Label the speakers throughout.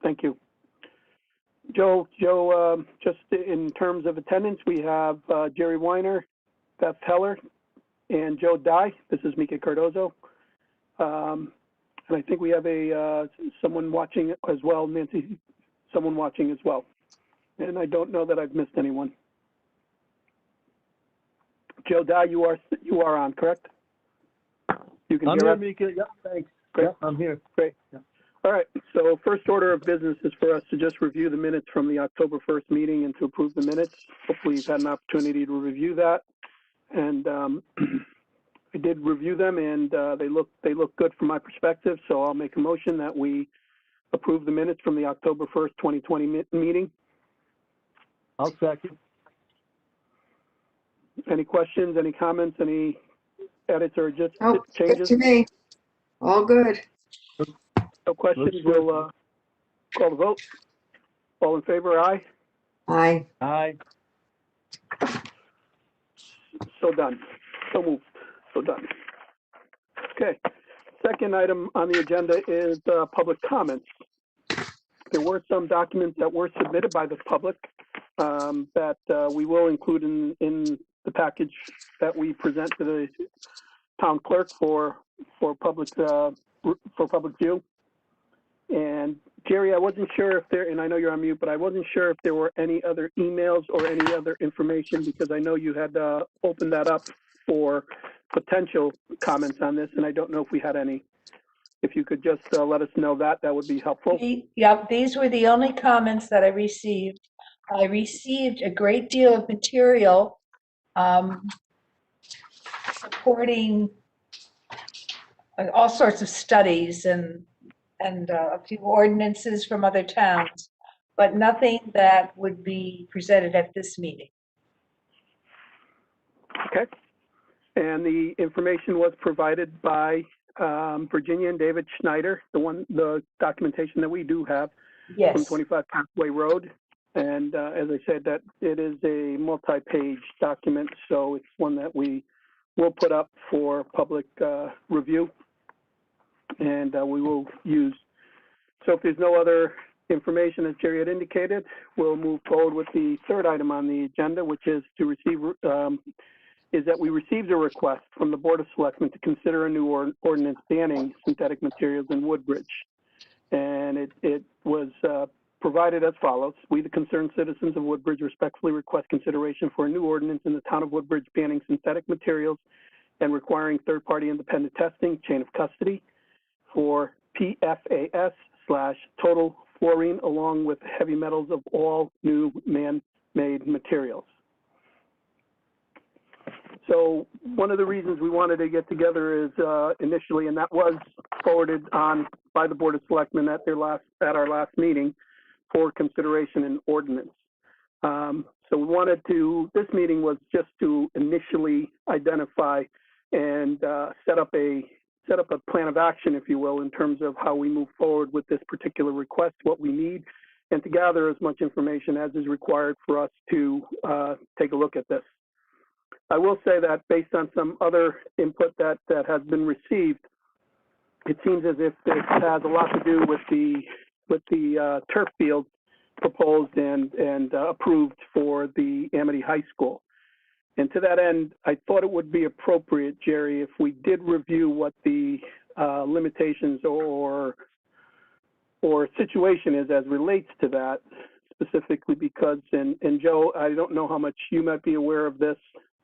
Speaker 1: Thank you. Joe, just in terms of attendance, we have Jerry Weiner, Beth Heller, and Joe Dye. This is Mica Cardozo. And I think we have someone watching as well, Nancy, someone watching as well. And I don't know that I've missed anyone. Joe Dye, you are on, correct? You can
Speaker 2: I'm
Speaker 1: hear
Speaker 2: here,
Speaker 1: us?
Speaker 2: Mica. Yeah, thanks.
Speaker 1: Great.
Speaker 2: Yeah, I'm here.
Speaker 1: Great.
Speaker 2: Yeah.
Speaker 1: All right, so first order of business is for us to just review the minutes from the October 1st meeting and to approve the minutes. Hopefully you've had an opportunity to review that. And I did review them, and they look good from my perspective, so I'll make a motion that we approve the minutes from the October 1st, 2020 meeting.
Speaker 2: I'll second.
Speaker 1: Any questions, any comments, any edits or just
Speaker 3: Oh,
Speaker 1: changes?
Speaker 3: good to me. All good.
Speaker 1: No questions,
Speaker 2: Looks good.
Speaker 1: we'll call the vote. All in favor, aye?
Speaker 3: Aye.
Speaker 2: Aye.
Speaker 1: So done. So moved. So done. Okay. Second item on the agenda is public comments. There were some documents that were submitted by the public that we will include in the package that we present to the town clerk for public view. And Jerry, I wasn't sure if there, and I know you're on mute, but I wasn't sure if there were any other emails or any other information, because I know you had opened that up for potential comments on this, and I don't know if we had any. If you could just let us know that would be helpful.
Speaker 4: Yep, these were the only comments that I received. I received a great deal of material supporting all sorts of studies and a few ordinances from other towns, but nothing that would be presented at this meeting.
Speaker 1: Okay. And the information was provided by Virginia and David Schneider, the documentation that we do have from
Speaker 4: Yes.
Speaker 1: 25 Pathway Road. And as I said, that it is a multi-page document, so it's one that we will put up for public review, and we will use. So if there's no other information, as Jerry had indicated, we'll move forward with the third item on the agenda, which is to receive, is that we received a request from the Board of Selectmen to consider a new ordinance banning synthetic materials in Woodbridge. And it was provided as follows. We, the concerned citizens of Woodbridge, respectfully request consideration for a new ordinance in the town of Woodbridge banning synthetic materials and requiring third-party independent testing, chain of custody, for PFAS/total fluorine, along with heavy metals of all new man-made materials. So one of the reasons we wanted to get together is initially, and that was forwarded on by the Board of Selectmen at our last meeting for consideration and ordinance. So we wanted to, this meeting was just to initially identify and set up a plan of action, if you will, in terms of how we move forward with this particular request, what we need, and to gather as much information as is required for us to take a look at this. I will say that based on some other input that has been received, it seems as if this has a lot to do with the turf field proposed and approved for the Amity High School. And to that end, I thought it would be appropriate, Jerry, if we did review what the limitations or situation is as relates to that, specifically because, and Joe, I don't know how much you might be aware of this,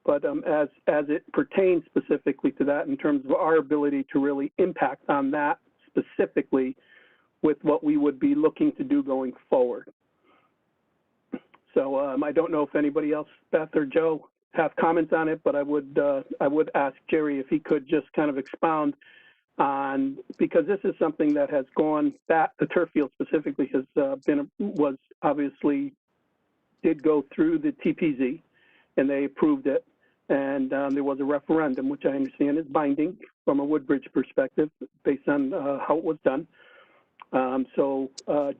Speaker 1: but as it pertains specifically to that in terms of our ability to really impact on that specifically with what we would be looking to do going forward. So I don't know if anybody else, Beth or Joe, have comments on it, but I would ask Jerry if he could just kind of expound on, because this is something that has gone back, the turf field specifically has was obviously did go through the TPZ and they approved it. And there was a referendum, which I understand is binding from a Woodbridge perspective based on how it was done. So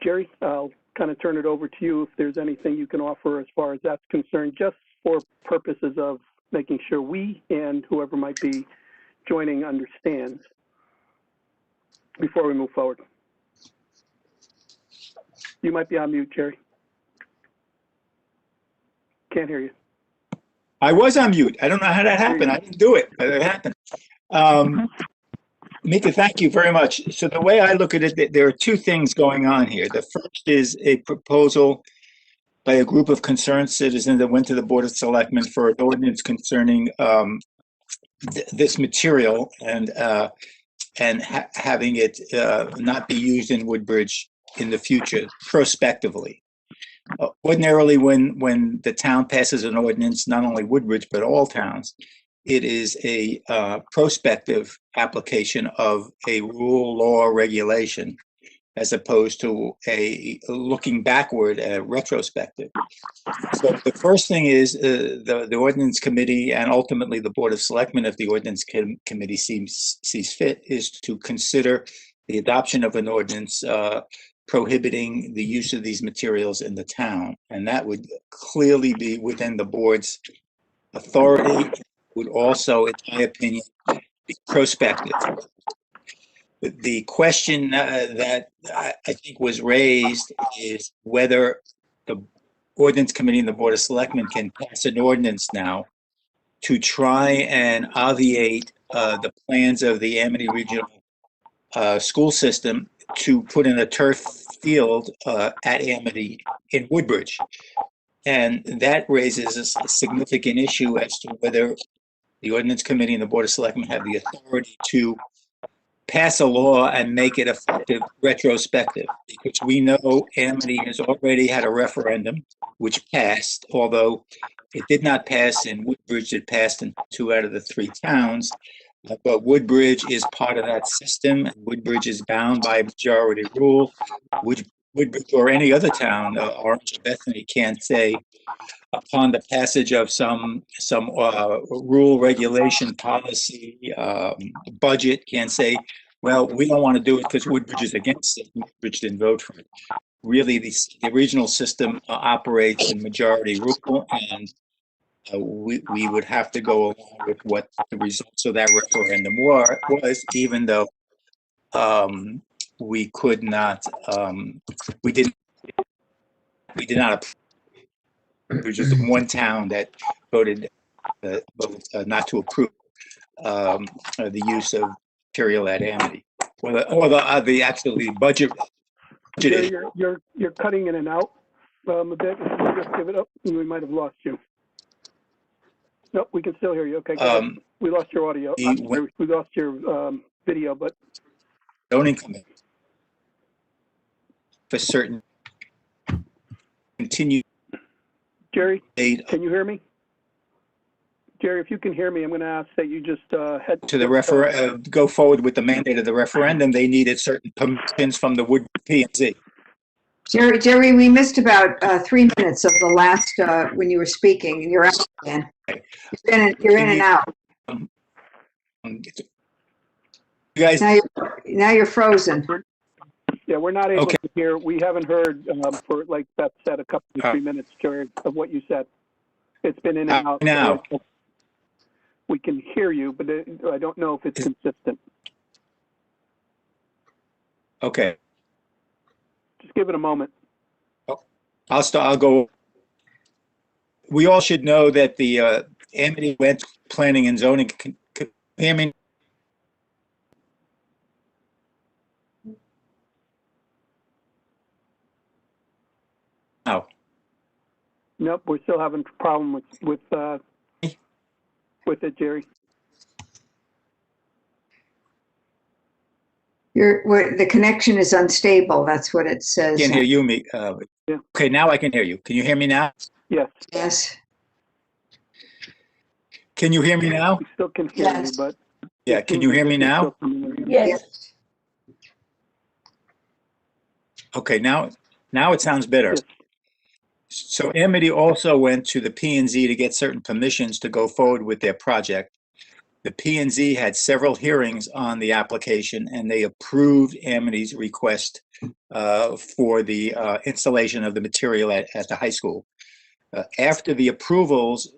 Speaker 1: Jerry, I'll kind of turn it over to you if there's anything you can offer as far as that's concerned, just for purposes of making sure we and whoever might be joining understands before we move forward. You might be on mute, Jerry. Can't hear you.
Speaker 5: I was on mute. I don't know how that happened. I didn't do it, but it happened. Mica, thank you very much. So the way I look at it, there are two things going on here. The first is a proposal by a group of concerned citizens that went to the Board of Selectmen for an ordinance concerning this material and having it not be used in Woodbridge in the future prospectively. Ordinarily, when the town passes an ordinance, not only Woodbridge, but all towns, it is a prospective application of a rule, law, regulation, as opposed to a looking backward, retrospective. So the first thing is the Ordinance Committee and ultimately the Board of Selectmen, if the Ordinance Committee sees fit, is to consider the adoption of an ordinance prohibiting the use of these materials in the town. And that would clearly be within the board's authority, would also, in my opinion, be prospective. The question that I think was raised is whether the Ordinance Committee and the Board of Selectmen can pass an ordinance now to try and obviate the plans of the Amity Regional School System to put in a turf field at Amity in Woodbridge. And that raises a significant issue as to whether the Ordinance Committee and the Board of Selectmen have the authority to pass a law and make it effective retrospective, because we know Amity has already had a referendum which passed, although it did not pass in Woodbridge, it passed in 2 out of the 3 towns. But Woodbridge is part of that system. Woodbridge is bound by a majority rule. Woodbridge or any other town, Orange or Bethany, can't say upon the passage of some rule, regulation, policy, budget, can't say, well, we don't want to do it because Woodbridge is against it. Woodbridge didn't vote for it. Really, the regional system operates in majority rule, and we would have to go along with what the results of that referendum was, even though we could not, we did not approve. There's just one town that voted not to approve the use of material at Amity, or the actually budget.
Speaker 1: Jerry, you're cutting in and out a bit. If you just give it up, we might have lost you. Nope, we can still hear you. Okay, go ahead. We lost your audio. We lost your video, but
Speaker 5: Zoning committee for certain continue.
Speaker 1: Jerry, can you hear me? Jerry, if you can hear me, I'm going to ask that you just head
Speaker 5: to the go forward with the mandate of the referendum. They needed certain permissions from the Wood P&Z.
Speaker 3: Jerry, we missed about 3 minutes of the last, when you were speaking, and you're out again. You're in and out.
Speaker 5: You guys,
Speaker 3: Now you're frozen.
Speaker 1: Yeah, we're not able to hear. We haven't heard for, like Beth said, a couple of 3 minutes, Jerry, of what you said. It's been in and out.
Speaker 5: Now.
Speaker 1: We can hear you, but I don't know if it's consistent.
Speaker 5: Okay.
Speaker 1: Just give it a moment.
Speaker 5: I'll go. We all should know that the Amity West Planning and Zoning, no.
Speaker 1: Nope, we're still having a problem with it, Jerry.
Speaker 3: The connection is unstable. That's what it says.
Speaker 5: I can hear you, me.
Speaker 1: Yeah.
Speaker 5: Okay, now I can hear you. Can you hear me now?
Speaker 1: Yes.
Speaker 3: Yes.
Speaker 5: Can you hear me now?
Speaker 1: We still can hear you, but
Speaker 5: Yeah, can you hear me now?
Speaker 4: Yes.
Speaker 5: Okay, now it sounds better.
Speaker 1: Yes.
Speaker 5: So Amity also went to the P&Z to get certain permissions to go forward with their project. The P&Z had several hearings on the application, and they approved Amity's request for the installation of the material at the high school. After the approvals,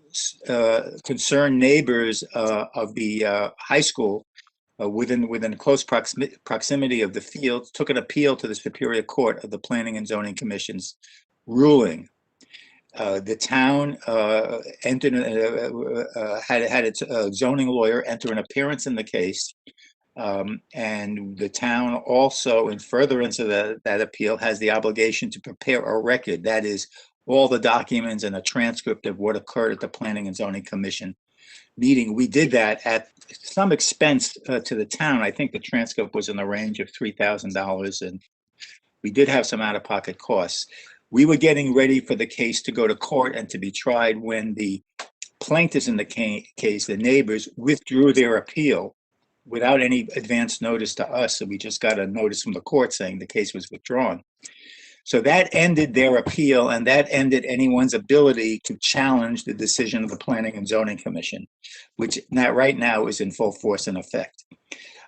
Speaker 5: concerned neighbors of the high school within close proximity of the field, took an appeal to the Superior Court of the Planning and Zoning Commission's ruling. The town had its zoning lawyer enter an appearance in the case. And the town also, in furtherance of that appeal, has the obligation to prepare a record. That is, all the documents and a transcript of what occurred at the Planning and Zoning Commission meeting. We did that at some expense to the town. I think the transcript was in the range of $3,000, and we did have some out-of-pocket costs. We were getting ready for the case to go to court and to be tried when the plaintiffs in the case, the neighbors, withdrew their appeal without any advance notice to us. So we just got a notice from the court saying the case was withdrawn. So that ended their appeal, and that ended anyone's ability to challenge the decision of the Planning and Zoning Commission, which right now is in full force and effect.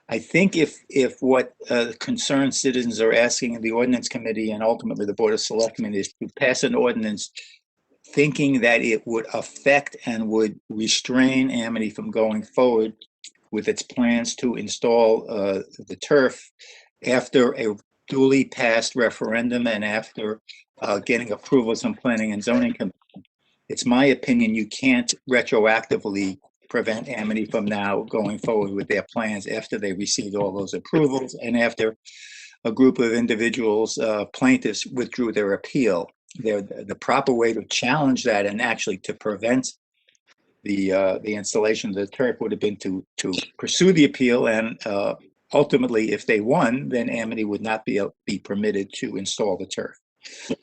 Speaker 5: I think if what concerned citizens are asking in the Ordinance Committee and ultimately the Board of Selectmen is to pass an ordinance thinking that it would affect and would restrain Amity from going forward with its plans to install the turf after a duly passed referendum and after getting approvals from Planning and Zoning Commission, it's my opinion you can't retroactively prevent Amity from now going forward with their plans after they received all those approvals and after a group of individuals, plaintiffs, withdrew their appeal. The proper way to challenge that and actually to prevent the installation of the turf would have been to pursue the appeal, and ultimately, if they won, then Amity would not be permitted to install the turf.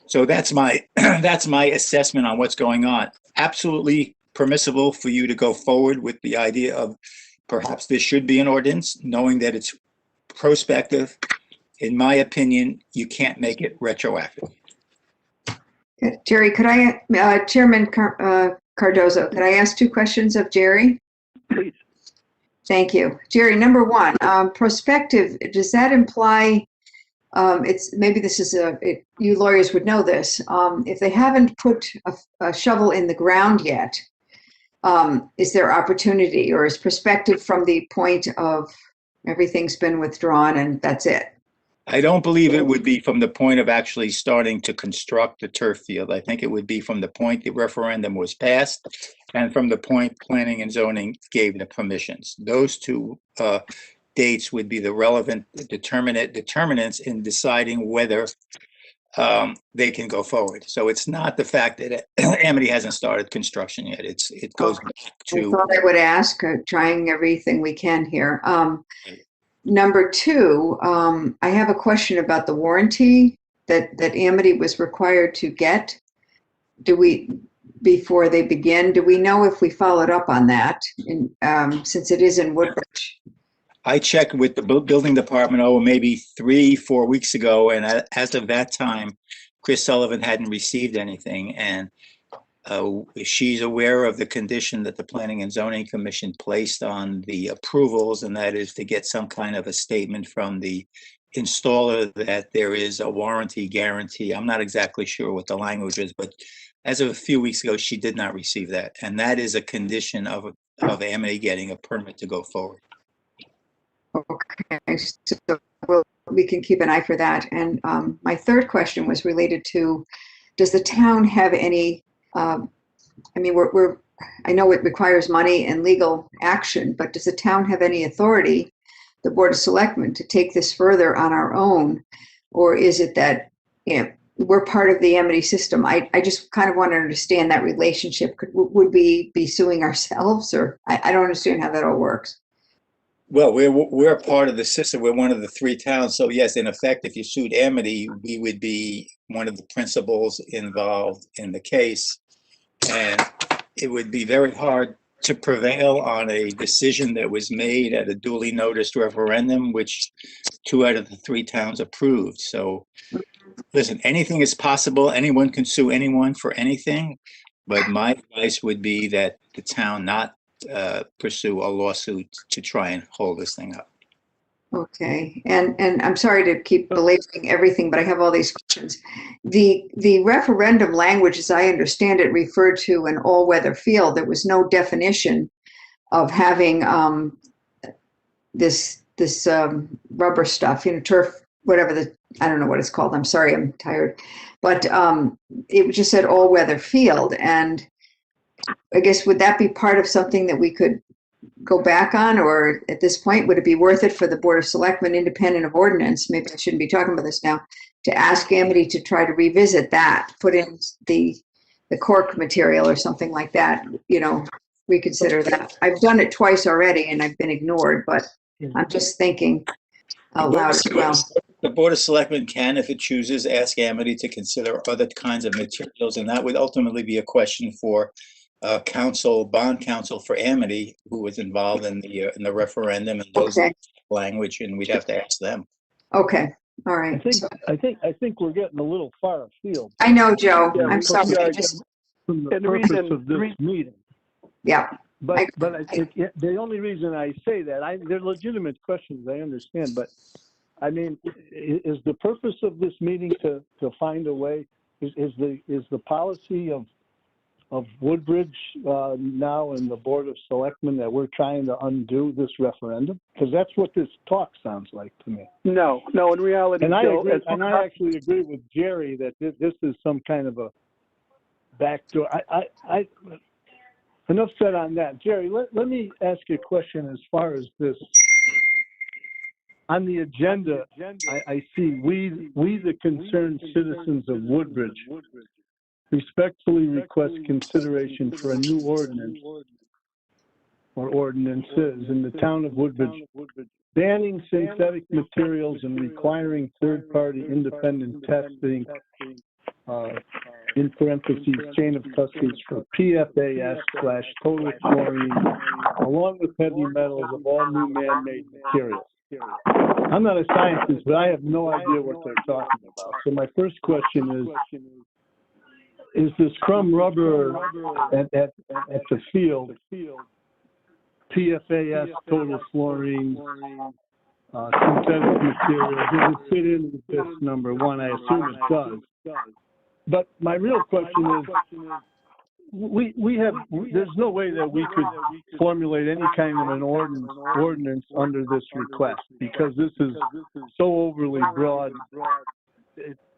Speaker 5: So that's my assessment on what's going on. Absolutely permissible for you to go forward with the idea of perhaps this should be an ordinance, knowing that it's prospective. In my opinion, you can't make it retroactive.
Speaker 3: Jerry, could I, Chairman Cardozo, could I ask two questions of Jerry?
Speaker 1: Please.
Speaker 3: Thank you. Jerry, number one, prospective, does that imply, maybe this is you lawyers would know this, if they haven't put a shovel in the ground yet, is there opportunity, or is prospective from the point of everything's been withdrawn and that's it?
Speaker 5: I don't believe it would be from the point of actually starting to construct the turf field. I think it would be from the point the referendum was passed and from the point Planning and Zoning gave the permissions. Those two dates would be the relevant determinants in deciding whether they can go forward. So it's not the fact that Amity hasn't started construction yet. It goes back to.
Speaker 3: I thought I would ask, trying everything we can here. Number two, I have a question about the warranty that Amity was required to get. Before they begin, do we know if we followed up on that, since it is in Woodbridge?
Speaker 5: I checked with the building department maybe 3-4 weeks ago, and as of that time, Chris Sullivan hadn't received anything, and she's aware of the condition that the Planning and Zoning Commission placed on the approvals, and that is to get some kind of a statement from the installer that there is a warranty guarantee. I'm not exactly sure what the language is, but as of a few weeks ago, she did not receive that, and that is a condition of Amity getting a permit to go forward.
Speaker 3: Okay, so we can keep an eye for that. And my third question was related to, does the town have any, I mean, I know it requires money and legal action, but does the town have any authority, the Board of Selectmen, to take this further on our own? Or is it that, we're part of the Amity system? I just kind of want to understand that relationship. Would we be suing ourselves, or I don't understand how that all works.
Speaker 5: Well, we're a part of the system. We're one of the 3 towns. So yes, in effect, if you sued Amity, we would be one of the principals involved in the case. And it would be very hard to prevail on a decision that was made at a duly noticed referendum, which 2 out of the 3 towns approved. So listen, anything is possible. Anyone can sue anyone for anything. But my advice would be that the town not pursue a lawsuit to try and hold this thing up.
Speaker 3: Okay, and I'm sorry to keep belaboring everything, but I have all these questions. The referendum language, as I understand it, referred to an all-weather field. There was no definition of having this rubber stuff, turf, whatever I don't know what it's called. I'm sorry, I'm tired. But it just said all weather field. And I guess, would that be part of something that we could go back on? Or at this point, would it be worth it for the Board of Selectmen, independent of ordinance, maybe I shouldn't be talking about this now, to ask Amity to try to revisit that, put in the cork material or something like that, reconsider that. I've done it twice already and I've been ignored, but I'm just thinking out loud as well.
Speaker 5: The Board of Selectmen can, if it chooses, ask Amity to consider other kinds of materials, and that would ultimately be a question for bond counsel for Amity, who was involved in the referendum and those language, and we'd have to ask them.
Speaker 3: Okay, all right.
Speaker 2: I think we're getting a little far afield.
Speaker 3: I know, Joe.
Speaker 1: Yeah,
Speaker 3: I'm sorry.
Speaker 2: From the
Speaker 1: And the
Speaker 2: purpose
Speaker 1: reason-
Speaker 2: of this meeting.
Speaker 3: Yeah.
Speaker 2: But I think the only reason I say that, they're legitimate questions, I understand, but I mean, is the purpose of this meeting to find a way, is the policy of Woodbridge now in the Board of Selectmen that we're trying to undo this referendum? Because that's what this talk sounds like to me.
Speaker 1: No, in reality,
Speaker 2: And I
Speaker 1: Joe,
Speaker 2: agree, and I actually agree with Jerry that this is some kind of a backdoor. Enough said on that. Jerry, let me ask you a question as far as this. On the agenda, I see we the concerned citizens of Woodbridge respectfully request consideration for a new ordinance or ordinances in the town of Woodbridge banning synthetic materials and requiring third-party independent testing, in parentheses, chain of custody for PFAS/total fluorine, along with heavy metals of all new man-made materials. I'm not a scientist, but I have no idea what they're talking about. So my first question is this crumb rubber at the field, PFAS, total fluorine, synthetic materials, does it fit in with this number one? I assume it does. But my real question is, there's no way that we could formulate any kind of an ordinance under this request, because this is so overly broad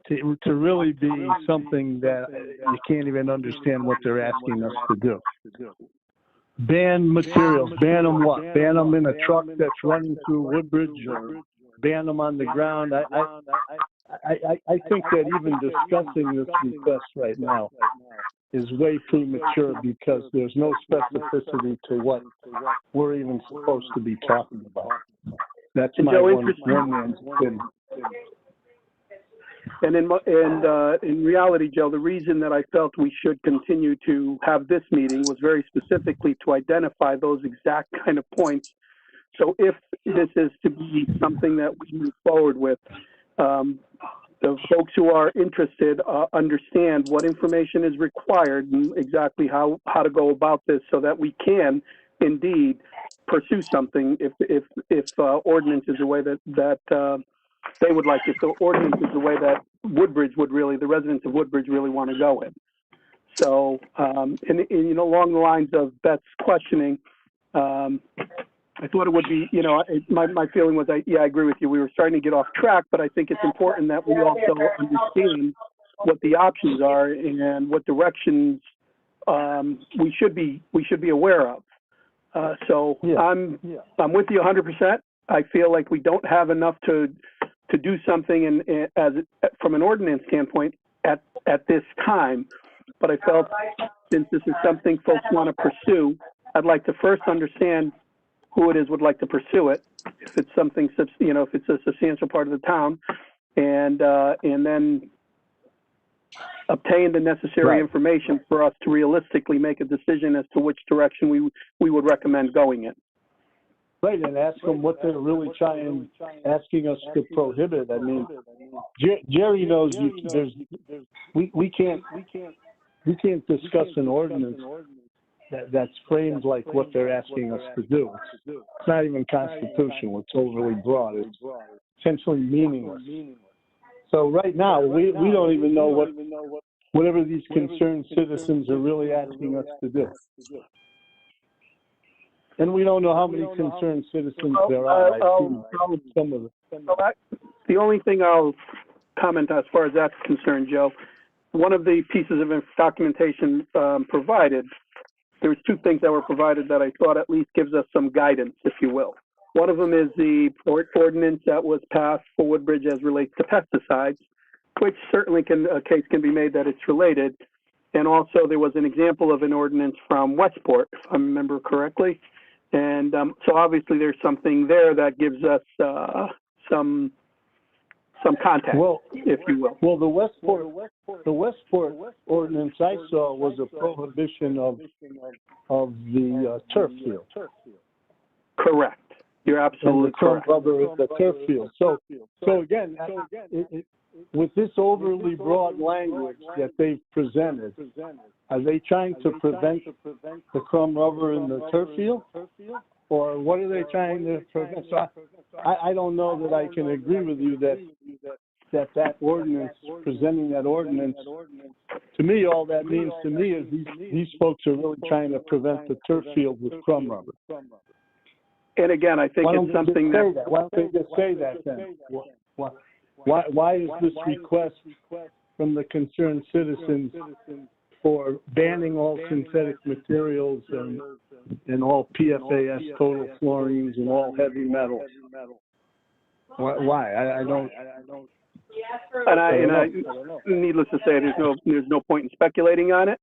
Speaker 2: to really be something that you can't even understand what they're asking us to do. Ban materials, ban them what? Ban them in a truck that's running through Woodbridge, or ban them on the ground? I think that even discussing this request right now is way premature, because there's no specificity to what we're even supposed to be talking about. That's my one man's opinion.
Speaker 1: And in reality, Joe, the reason that I felt we should continue to have this meeting was very specifically to identify those exact kind of points. So if this is to be something that we move forward with, the folks who are interested understand what information is required and exactly how to go about this, so that we can indeed pursue something if ordinance is the way that they would like, if the ordinance is the way that the residents of Woodbridge really want to go in. So, and along the lines of Beth's questioning, I thought it would be, my feeling was, I agree with you. We were starting to get off track, but I think it's important that we also understand what the options are and what directions we should be aware of. So yeah. I'm with you 100%. I feel like we don't have enough to do something from an ordinance standpoint at this time. But I felt, since this is something folks want to pursue, I'd like to first understand who it is would like to pursue it, if it's something, if it's a substantial part of the town, and then obtain the necessary information for us to realistically make a decision as to which direction we would recommend going in.
Speaker 2: Right, and ask them what they're really asking us to prohibit. I mean, Jerry knows we can't discuss an ordinance that's framed like what they're asking us to do. It's not even constitutional. It's overly broad. It's essentially meaningless. So right now, we don't even know whatever these concerned citizens are really asking us to do. And we don't know how many concerned citizens there are. I've seen some of them.
Speaker 1: The only thing I'll comment as far as that's concerned, Joe, one of the pieces of documentation provided, there was two things that were provided that I thought at least gives us some guidance, if you will. One of them is the ordinance that was passed for Woodbridge as relates to pesticides, which certainly a case can be made that it's related. And also there was an example of an ordinance from Westport, if I remember correctly. And so obviously there's something there that gives us some context, if you will.
Speaker 2: Well, the Westport ordinance I saw was a prohibition of the turf field.
Speaker 1: Correct. You're absolutely correct.
Speaker 2: Rubber is the turf field. So again, with this overly broad language that they've presented, are they trying to prevent the crumb rubber in the turf field? Or what are they trying to prevent? So I don't know that I can agree with you that ordinance, presenting that ordinance, to me, all that means to me is these folks are really trying to prevent the turf field with crumb rubber.
Speaker 1: And again, I think it's something that...
Speaker 2: Why don't they just say that then? Why is this request from the concerned citizens for banning all synthetic materials and all PFAS total fluorines and all heavy metals? Why? I don't.
Speaker 1: And I needless to say, there's no point in speculating on it.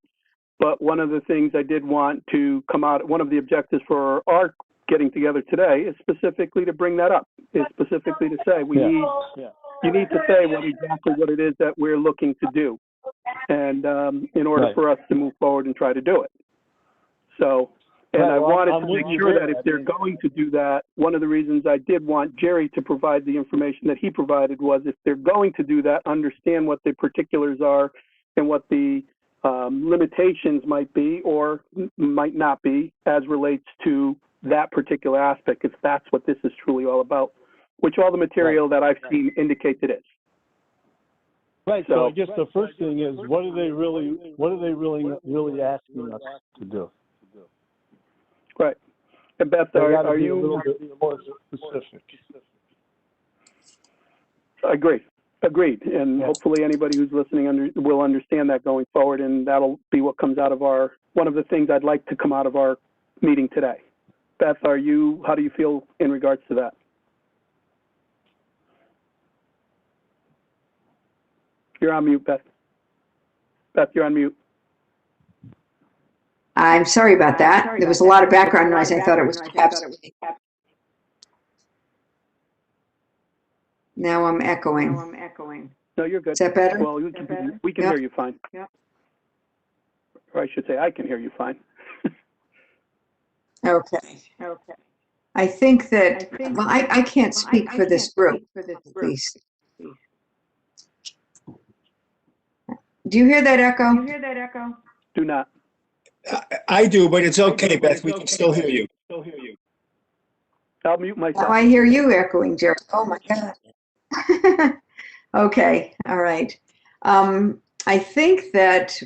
Speaker 1: But one of the things I did want to come out, one of the objectives for our getting together today is specifically to bring that up. Is specifically to say you need to say exactly what it is that we're looking to do, and in order for us to move forward and try to do it. So, and I wanted to make sure that if they're going to do that, one of the reasons I did want Jerry to provide the information that he provided was if they're going to do that, understand what the particulars are and what the limitations might be or might not be as relates to that particular aspect, if that's what this is truly all about, which all the material that I've seen indicates it is.
Speaker 2: Right. So I guess the first thing is, what are they really asking us to do?
Speaker 1: Right. And Beth, are you
Speaker 2: a little bit more specific?
Speaker 1: Agreed. And hopefully anybody who's listening will understand that going forward, and that'll be what comes out of one of the things I'd like to come out of our meeting today. Beth, how do you feel in regards to that? You're on mute, Beth. Beth, you're on mute.
Speaker 3: I'm sorry about that. There was a lot of background noise. I thought it was perhaps. Now I'm echoing.
Speaker 1: No, you're good.
Speaker 3: Is that better?
Speaker 1: Well, we can hear you fine.
Speaker 3: Yep.
Speaker 1: Or I should say, I can hear you fine.
Speaker 3: Okay. I think that, well, I can't speak for this group, at least. Do you hear that echo?
Speaker 1: Do not.
Speaker 5: I do, but it's okay, Beth. We can still hear you.
Speaker 1: I'll mute myself.
Speaker 3: Now I hear you echoing, Jerry. Oh my God. Okay, all right. I think that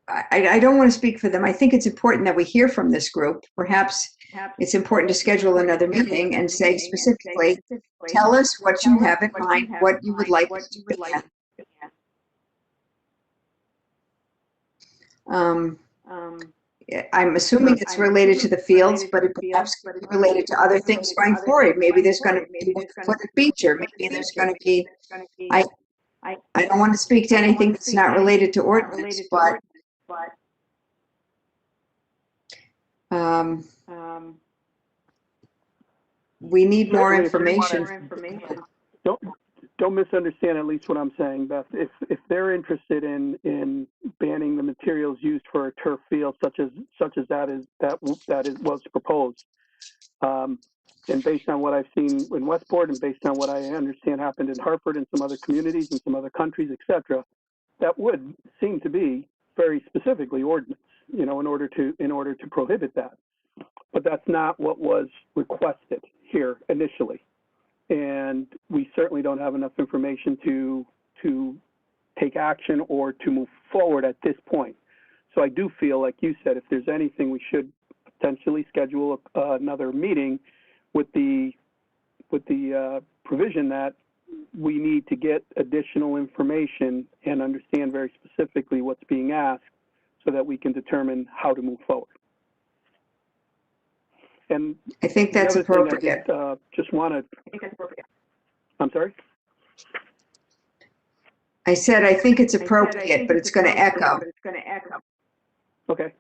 Speaker 3: I don't want to speak for them. I think it's important that we hear from this group. Perhaps it's important to schedule another meeting and say specifically, tell us what you have in mind, what you would like to do with that. I'm assuming it's related to the fields, but it perhaps could be related to other things going forward. Maybe there's going to be a feature. Maybe there's going to be, I don't want to speak to anything that's not related to ordinance, but we need more information.
Speaker 1: Don't misunderstand at least what I'm saying, Beth. If they're interested in banning the materials used for a turf field, such as that was proposed, and based on what I've seen in Westport and based on what I understand happened in Hartford and some other communities and some other countries, etc., that would seem to be very specifically ordinance, in order to prohibit that. But that's not what was requested here initially. And we certainly don't have enough information to take action or to move forward at this point. So I do feel, like you said, if there's anything we should potentially schedule another meeting with the provision that we need to get additional information and understand very specifically what's being asked so that we can determine how to move forward. And
Speaker 3: I think that's
Speaker 1: the other thing
Speaker 3: appropriate.
Speaker 1: I just want to, I'm sorry?
Speaker 3: I said, I think it's appropriate, but it's going to echo.
Speaker 1: Okay.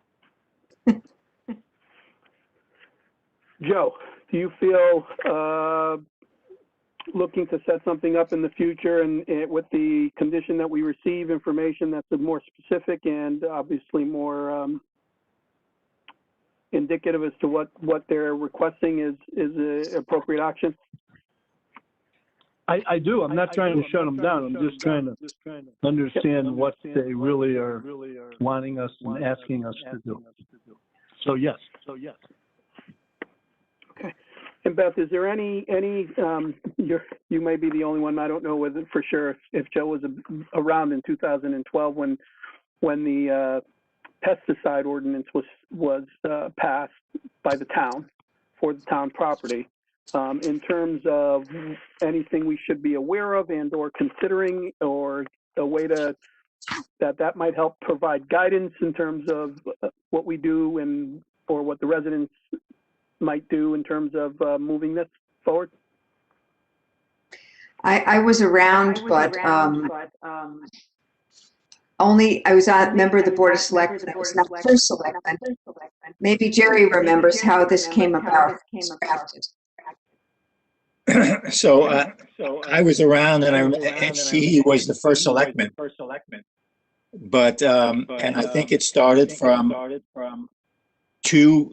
Speaker 1: Joe, do you feel looking to set something up in the future and with the condition that we receive information that's more specific and obviously more indicative as to what they're requesting is an appropriate action?
Speaker 2: I do. I'm not trying to shut them down. I'm just trying to understand what they really are wanting us and asking us to do. So yes.
Speaker 1: Okay. And Beth, is there any you may be the only one, I don't know whether for sure if Joe was around in 2012 when the pesticide ordinance was passed by the town for the town property. In terms of anything we should be aware of and or considering, or a way that might help provide guidance in terms of what we do and or what the residents might do in terms of moving this forward?
Speaker 3: I was around, but only, I was a member of the Board of Selectmen. I was not first selectman. Maybe Jerry remembers how this came about.
Speaker 5: So I was around, and he was the first selectman. But and I think it started from two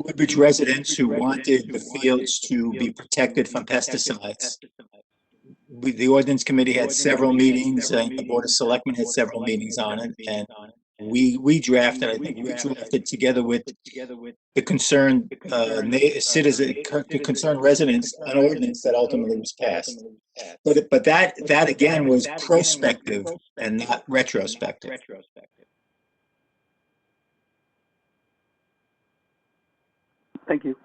Speaker 5: Woodbridge residents who wanted the fields to be protected from pesticides. The Ordinance Committee had several meetings, and the Board of Selectmen had several meetings on it, and we drafted, I think we drafted together with the concerned the concerned residents, an ordinance that ultimately was passed. But that again was prospective and not retrospective.
Speaker 1: Thank you.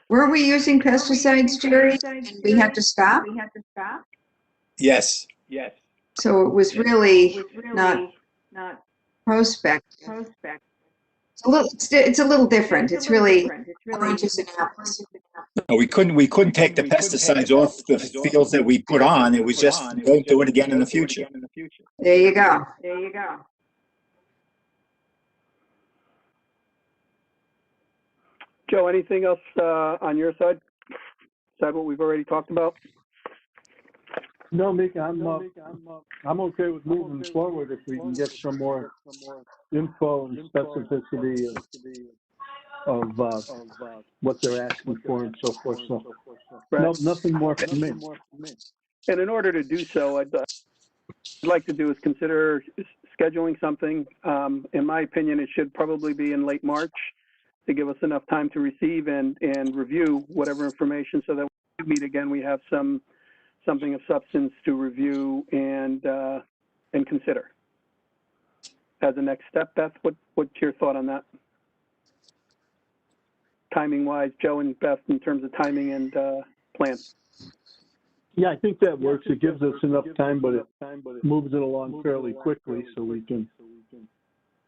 Speaker 3: Were we using pesticides, Jerry, and we had to stop?
Speaker 5: Yes.
Speaker 3: So it was really not prospective. It's a little different. It's really oranges and apples.
Speaker 5: No, we couldn't take the pesticides off the fields that we put on. It was just don't do it again in the future.
Speaker 3: There you go.
Speaker 1: Joe, anything else on your side? Besides what we've already talked about?
Speaker 2: No, Mica, I'm okay with moving forward if we can get some more info and specificity of what they're asking for and so forth. So, no, nothing more from me.
Speaker 1: And in order to do so, I'd like to do is consider scheduling something. In my opinion, it should probably be in late March to give us enough time to receive and review whatever information, so that when we meet again, we have something of substance to review and consider. As a next step, Beth, what's your thought on that? Timing-wise, Joe and Beth, in terms of timing and plan.
Speaker 2: Yeah, I think that works. It gives us enough time, but it moves it along fairly quickly, so we can.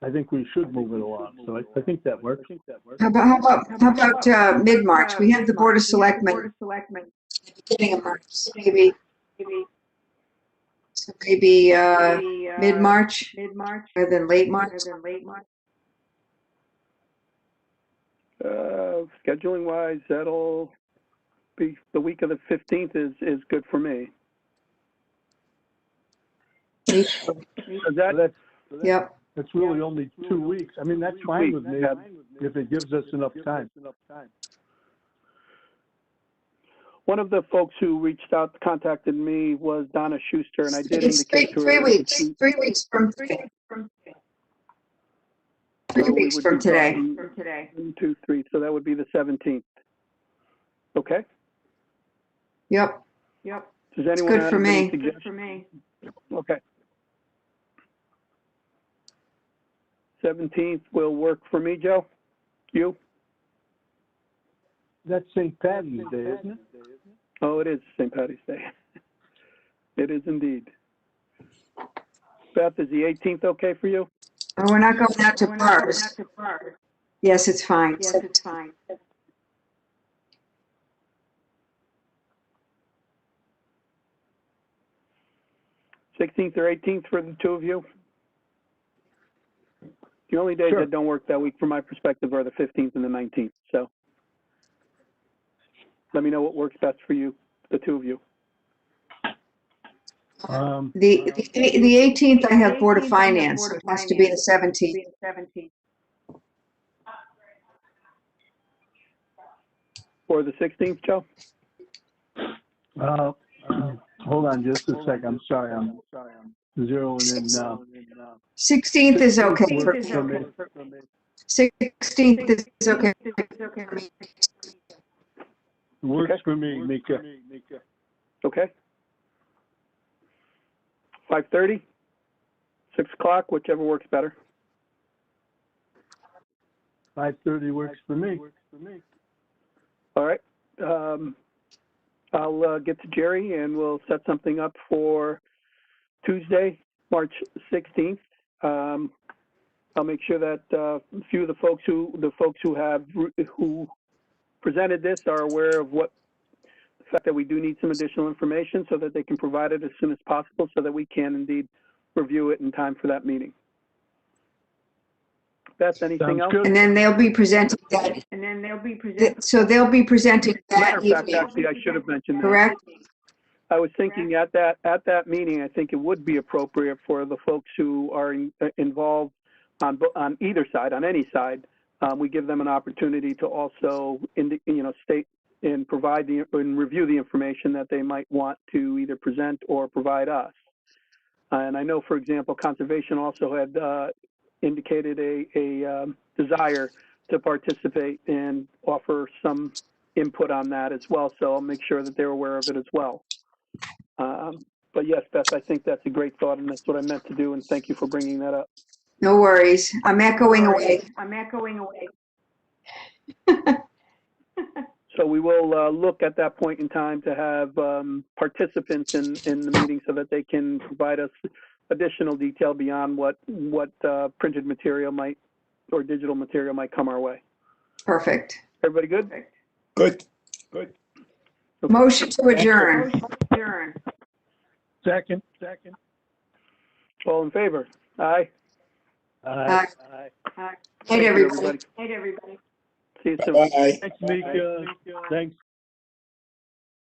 Speaker 2: I think we should move it along. So I think that works.
Speaker 3: How about mid-March? We have the Board of Selectmen beginning of March, maybe. So maybe mid-March rather than late March.
Speaker 1: Scheduling wise, that'll be the week of the 15th is good for me.
Speaker 3: Yep.
Speaker 2: That's really only 2 weeks. I mean, that's fine with me if it gives us enough time.
Speaker 1: One of the folks who reached out, contacted me, was Donna Schuster, and I did
Speaker 3: It's
Speaker 1: indicate to her.
Speaker 3: 3 weeks. 3 weeks from today. 3 weeks from today.
Speaker 1: 1, 2, 3. So that would be the 17th. Okay.
Speaker 3: Yep.
Speaker 1: Does anyone
Speaker 3: Good
Speaker 1: have
Speaker 3: for
Speaker 1: any
Speaker 3: me.
Speaker 1: suggestions? Okay. 17th will work for me, Joe. You?
Speaker 2: That's St. Patty's Day, isn't it?
Speaker 1: Oh, it is St. Patty's Day. It is indeed. Beth, is the 18th okay for you?
Speaker 3: Oh, we're not going out to bars. Yes, it's fine.
Speaker 1: 16th or 18th for the two of you? The only days
Speaker 2: Sure.
Speaker 1: that don't work that week from my perspective are the 15th and the 19th, so let me know what works best for you, the two of you.
Speaker 3: The 18th, I have Board of Finance. It has to be the 17th.
Speaker 1: Or the 16th, Joe?
Speaker 2: Hold on just a sec. I'm sorry. I'm zeroing in now.
Speaker 3: 16th is okay.
Speaker 2: Works for me.
Speaker 3: 16th is okay.
Speaker 2: Works
Speaker 1: Okay.
Speaker 2: for me, Mica.
Speaker 1: Okay. 5:30, 6 o'clock, whichever works better.
Speaker 2: 5:30 works for me.
Speaker 1: All right. I'll get to Jerry and we'll set something up for Tuesday, March 16th. I'll make sure that a few of the folks who presented this are aware of the fact that we do need some additional information so that they can provide it as soon as possible so that we can indeed review it in time for that meeting. Beth, anything
Speaker 2: Sounds
Speaker 1: else?
Speaker 2: good.
Speaker 3: And then they'll be presenting that. So they'll be presenting
Speaker 1: Matter
Speaker 3: that
Speaker 1: of fact,
Speaker 3: evening,
Speaker 1: actually, I should have mentioned that.
Speaker 3: correct?
Speaker 1: I was thinking at that meeting, I think it would be appropriate for the folks who are involved on either side, on any side, we give them an opportunity to also, state and provide and review the information that they might want to either present or provide us. And I know, for example, Conservation also had indicated a desire to participate and offer some input on that as well. So I'll make sure that they're aware of it as well. But yes, Beth, I think that's a great thought, and that's what I meant to do, and thank you for bringing that up.
Speaker 3: No worries. I'm echoing away.
Speaker 1: So we will look at that point in time to have participants in the meeting so that they can provide us additional detail beyond what printed material might or digital material might come our way.
Speaker 3: Perfect.
Speaker 1: Everybody good?
Speaker 5: Good.
Speaker 3: Motion to adjourn.
Speaker 2: Second.
Speaker 1: All in favor? Aye.
Speaker 3: Night,
Speaker 1: Thank you,
Speaker 3: everybody.
Speaker 1: See you soon.
Speaker 5: Bye.
Speaker 2: Thanks, Mica. Thanks.